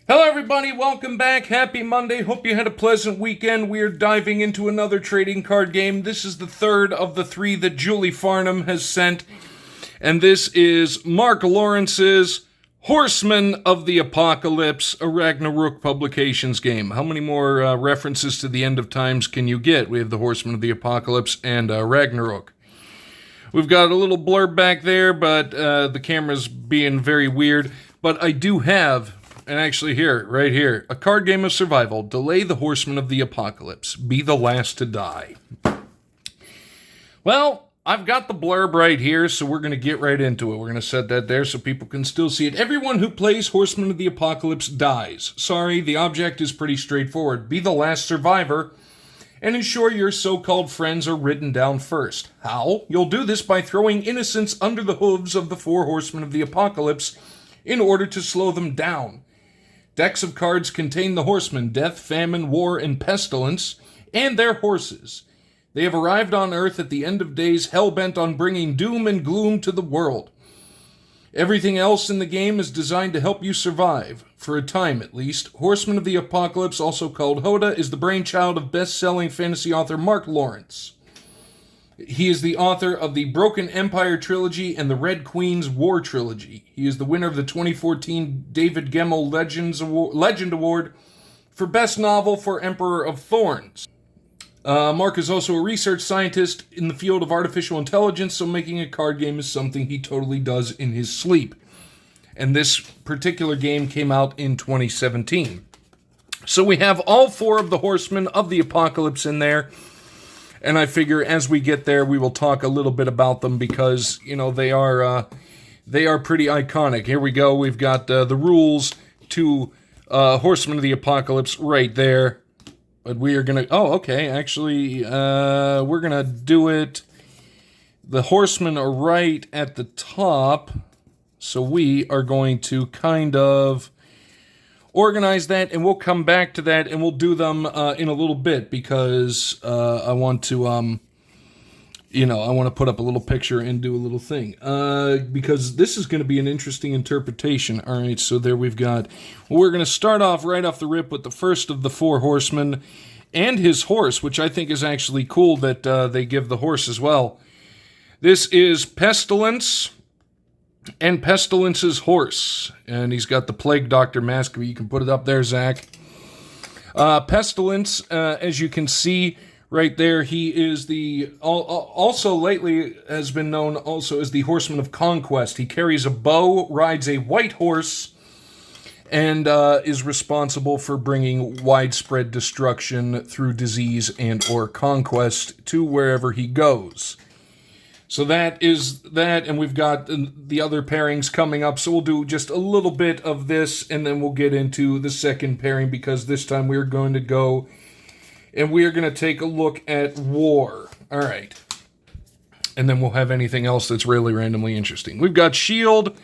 Hello, everybody. Welcome back. Happy Monday. Hope you had a pleasant weekend. We are diving into another trading card game. This is the third of the three that Julie Farnham has sent, and this is Mark Lawrence's Horsemen of the Apocalypse, a Ragnarok Publications game. How many more references to the end of times can you get? We have the Horsemen of the Apocalypse and Ragnarok. We've got a little blurb back there, but the camera's being very weird. But I do have... And actually here, right here, a card game of survival. Delay the Horsemen of the Apocalypse. Be the last to die. Well, I've got the blurb right here, so we're going to get right into it. We're going to set that there so people can still see it. Everyone who plays Horsemen of the Apocalypse dies. Sorry, the object is pretty straightforward. Be the last survivor, and ensure your so-called friends are written down first. How? You'll do this by throwing innocents under the hooves of the four Horsemen of the Apocalypse in order to slow them down. Decks of cards contain the horsemen, death, famine, war, and pestilence, and their horses. They have arrived on Earth at the end of days, hell-bent on bringing doom and gloom to the world. Everything else in the game is designed to help you survive, for a time at least. Horsemen of the Apocalypse, also called Hoda, is the brainchild of best-selling fantasy author Mark Lawrence. He is the author of the Broken Empire trilogy and the Red Queen's War trilogy. He is the winner of the 2014 David Gemmell Legend Award for Best Novel for Emperor of Thorns. Mark is also a research scientist in the field of artificial intelligence, so making a card game is something he totally does in his sleep. And this particular game came out in 2017. So we have all four of the Horsemen of the Apocalypse in there. And I figure as we get there, we will talk a little bit about them because, you know, they are pretty iconic. Here we go. We've got the rules to Horsemen of the Apocalypse right there. But we are going to... Oh, okay. Actually, we're going to do it... The Horsemen are right at the top. So we are going to kind of... organize that, and we'll come back to that, and we'll do them in a little bit because I want to, I want to put up a little picture and do a little thing because this is going to be an interesting interpretation. All right, so there we've got. Well, we're going to start off right off the rip with the first of the four horsemen and his horse, which I think is actually cool that they give the horse as well. This is Pestilence. And Pestilence's horse. And he's got the Plague Doctor mask. You can put it up there, Zach. Pestilence, as you can see right there, he is the... Also lately has been known also as the Horseman of Conquest. He carries a bow, rides a white horse, and is responsible for bringing widespread destruction through disease and or conquest to wherever he goes. So that is that, and we've got the other pairings coming up, so we'll do just a little bit of this, and then we'll get into the second pairing, because this time we're going to go, and we are going to take a look at war. All right. And then we'll have anything else that's really randomly interesting. We've got shield,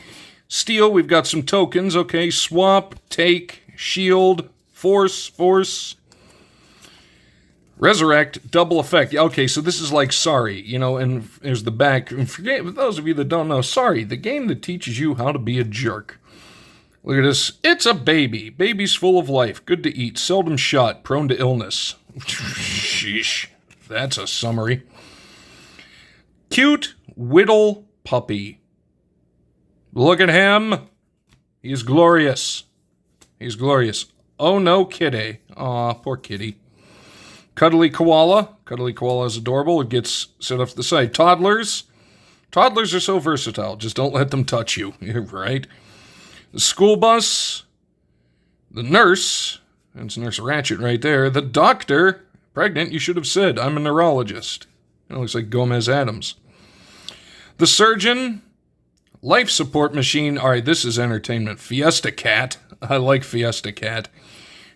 steel, we've got some tokens, okay, swap, take, shield, force, resurrect, double effect. Okay, so this is like Sorry, and there's the back. And for those of you that don't know, Sorry, the game that teaches you how to be a jerk. Look at this. It's a baby. Baby's full of life. Good to eat. Seldom shot. Prone to illness. Sheesh. That's a summary. Cute, whittle puppy. Look at him. He's glorious. He's glorious. Oh no, kitty. Aw, poor kitty. Cuddly koala. Cuddly koala is adorable. It gets set off to the side. Toddlers. Toddlers are so versatile. Just don't let them touch you. Right? The school bus. The nurse. That's Nurse Ratchet right there. The doctor. Pregnant, you should have said. I'm a neurologist. It looks like Gomez Adams. The surgeon. Life support machine. All right, this is entertainment. Fiesta Cat. I like Fiesta Cat.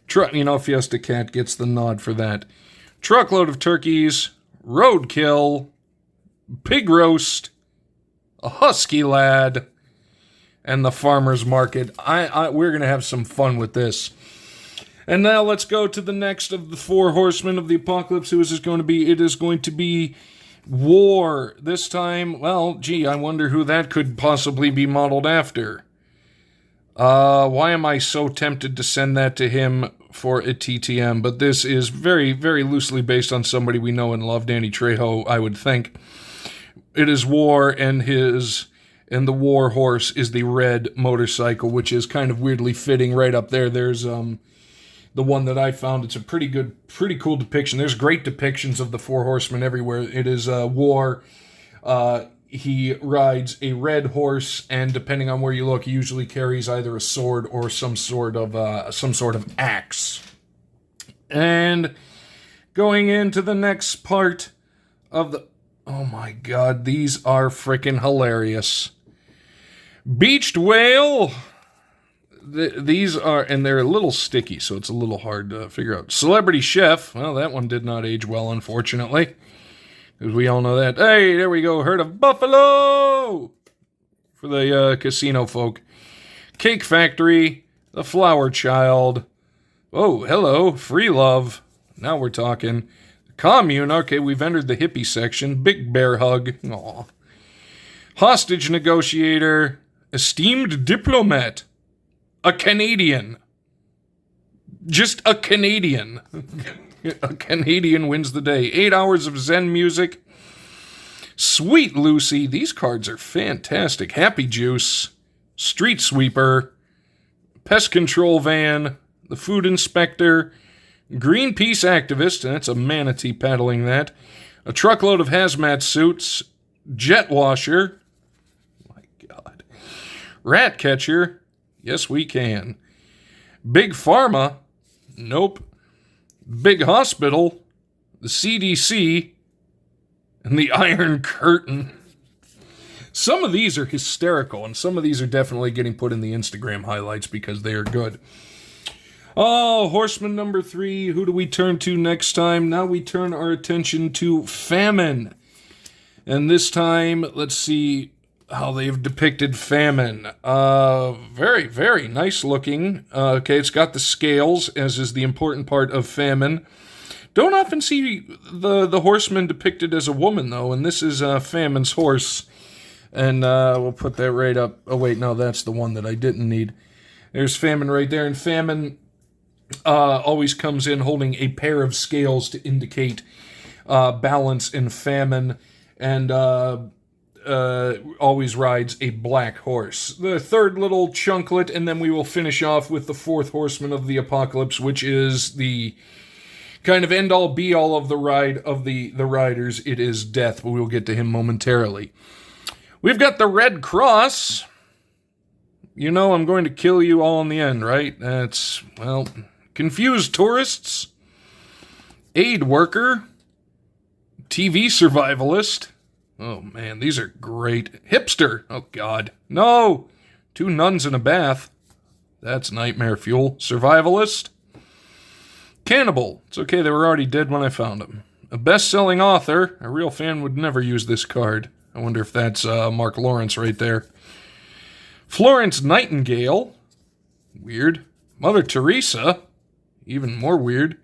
Fiesta Cat gets the nod for that. Truckload of turkeys, roadkill, pig roast, a husky lad, and the farmer's market. We're going to have some fun with this. And now let's go to the next of the four horsemen of the apocalypse. Who is this going to be? It is going to be war. This time, well, gee, I wonder who that could possibly be modeled after. Why am I so tempted to send that to him for a TTM? But this is very, very loosely based on somebody we know and love, Danny Trejo, I would think. It is War, and the War horse is the red motorcycle, which is kind of weirdly fitting right up there. There's the one that I found. It's a pretty cool depiction. There's great depictions of the Four Horsemen everywhere. It is War. He rides a red horse, and depending on where you look, he usually carries either a sword or some sort of axe. And going into the next part of the... Oh my god, these are freaking hilarious. Beached whale. These are, and they're a little sticky, so it's a little hard to figure out. Celebrity chef. Well, that one did not age well, unfortunately. Because we all know that. Hey, there we go. Herd of buffalo! For the casino folk. Cake Factory. The Flower Child. Oh, hello. Free Love. Now we're talking. Commune. Okay, we've entered the hippie section. Big Bear Hug. Aw. Hostage Negotiator. Esteemed Diplomat. A Canadian. Just a Canadian. A Canadian wins the day. 8 hours of Zen music. Sweet Lucy. These cards are fantastic. Happy Juice. Street Sweeper. Pest Control Van. The Food Inspector. Greenpeace Activist. And that's a manatee paddling that. A truckload of hazmat suits. Jet Washer. My God. Rat Catcher. Yes, we can. Big Pharma. Nope. Big Hospital, the CDC, and the Iron Curtain. Some of these are hysterical, and some of these are definitely getting put in the Instagram highlights because they are good. Oh, Horseman number 3. Who do we turn to next time? Now we turn our attention to Famine. And this time, let's see how they've depicted Famine. Very, very nice looking. Okay, it's got the scales, as is the important part of Famine. Don't often see the horseman depicted as a woman, though, and this is Famine's horse. And we'll put that right up. Oh, wait, no, that's the one that I didn't need. There's Famine right there, and Famine always comes in holding a pair of scales to indicate balance in famine, and always rides a black horse. The third little chunklet, and then we will finish off with the fourth horseman of the apocalypse, which is the kind of end-all, be-all of the ride of the riders. It is Death, but we'll get to him momentarily. We've got the Red Cross. You know I'm going to kill you all in the end, right? That's, well, confused tourists, aid worker, TV survivalist. Oh, man, these are great. Hipster. Oh, God. No. 2 nuns in a bath. That's nightmare fuel. Survivalist. Cannibal. It's okay, they were already dead when I found them. A best-selling author. A real fan would never use this card. I wonder if that's Mark Lawrence right there. Florence Nightingale. Weird. Mother Teresa. Even more weird.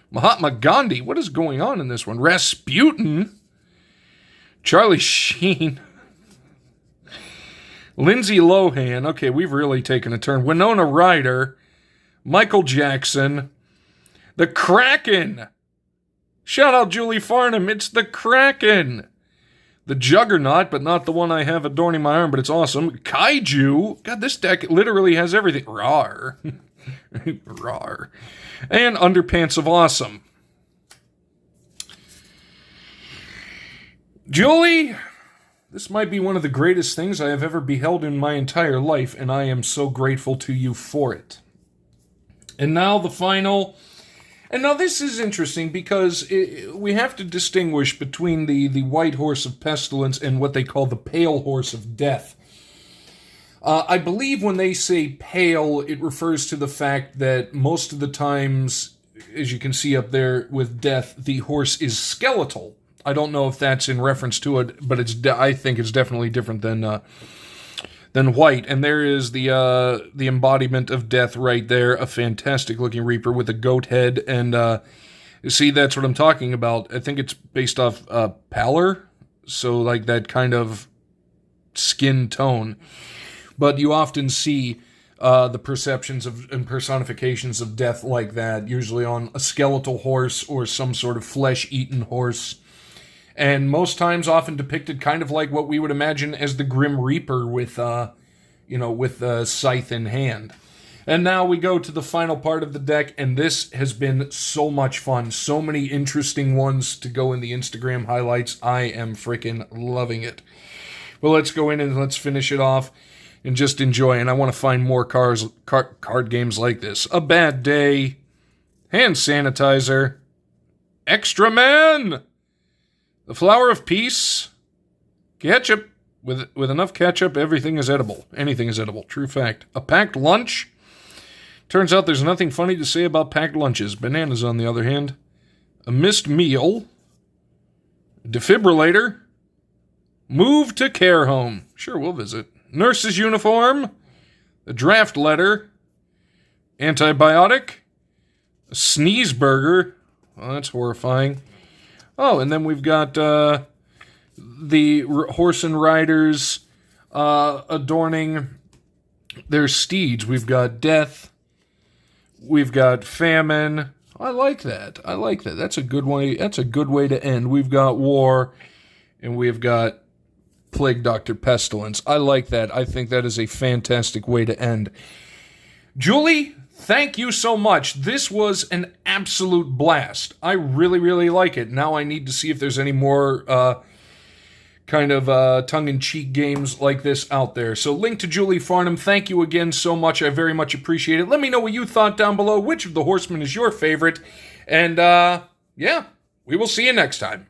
Mahatma Gandhi. What is going on in this one? Rasputin. Charlie Sheen. Lindsay Lohan. Okay, we've really taken a turn. Winona Ryder. Michael Jackson. The Kraken. Shout out Julie Farnham. It's the Kraken. The Juggernaut, but not the one I have adorning my arm, but it's awesome. Kaiju. God, this deck literally has everything. Rawr. Rawr. And Underpants of Awesome. Julie, this might be one of the greatest things I have ever beheld in my entire life, and I am so grateful to you for it. And now the final... And now this is interesting because we have to distinguish between the white horse of pestilence and what they call the pale horse of death. I believe when they say pale, it refers to the fact that most of the times, as you can see up there with death, the horse is skeletal. I don't know if that's in reference to it, but I think it's definitely different than white. And there is the embodiment of death right there, a fantastic looking Reaper with a goat head. And see, that's what I'm talking about. I think it's based off pallor, so like that kind of skin tone. But you often see the perceptions of and personifications of death like that, usually on a skeletal horse or some sort of flesh-eaten horse. And most times often depicted kind of like what we would imagine as the Grim Reaper with the scythe in hand. And now we go to the final part of the deck, and this has been so much fun. So many interesting ones to go in the Instagram highlights. I am freaking loving it. Well, let's go in and let's finish it off and just enjoy. And I want to find more card games like this. A Bad Day, Hand Sanitizer, Extra Man, The Flower of Peace, Ketchup. With enough ketchup, everything is edible. Anything is edible. True fact. A Packed Lunch. Turns out there's nothing funny to say about packed lunches. Bananas, on the other hand. A Missed Meal. Defibrillator. Move to Care Home. Sure, we'll visit. Nurse's Uniform. A Draft Letter. Antibiotic. A Sneeze Burger. Well, that's horrifying. Oh, and then we've got the horse and riders adorning their steeds. We've got death. We've got famine. I like that. That's a good way. That's a good way to end. We've got war, and we've got Plague Doctor Pestilence. I like that. I think that is a fantastic way to end. Julie, thank you so much. This was an absolute blast. I really, really like it. Now I need to see if there's any more tongue-in-cheek games like this out there. So link to Julie Farnham. Thank you again so much. I very much appreciate it. Let me know what you thought down below. Which of the Horsemen is your favorite? And, we will see you next time.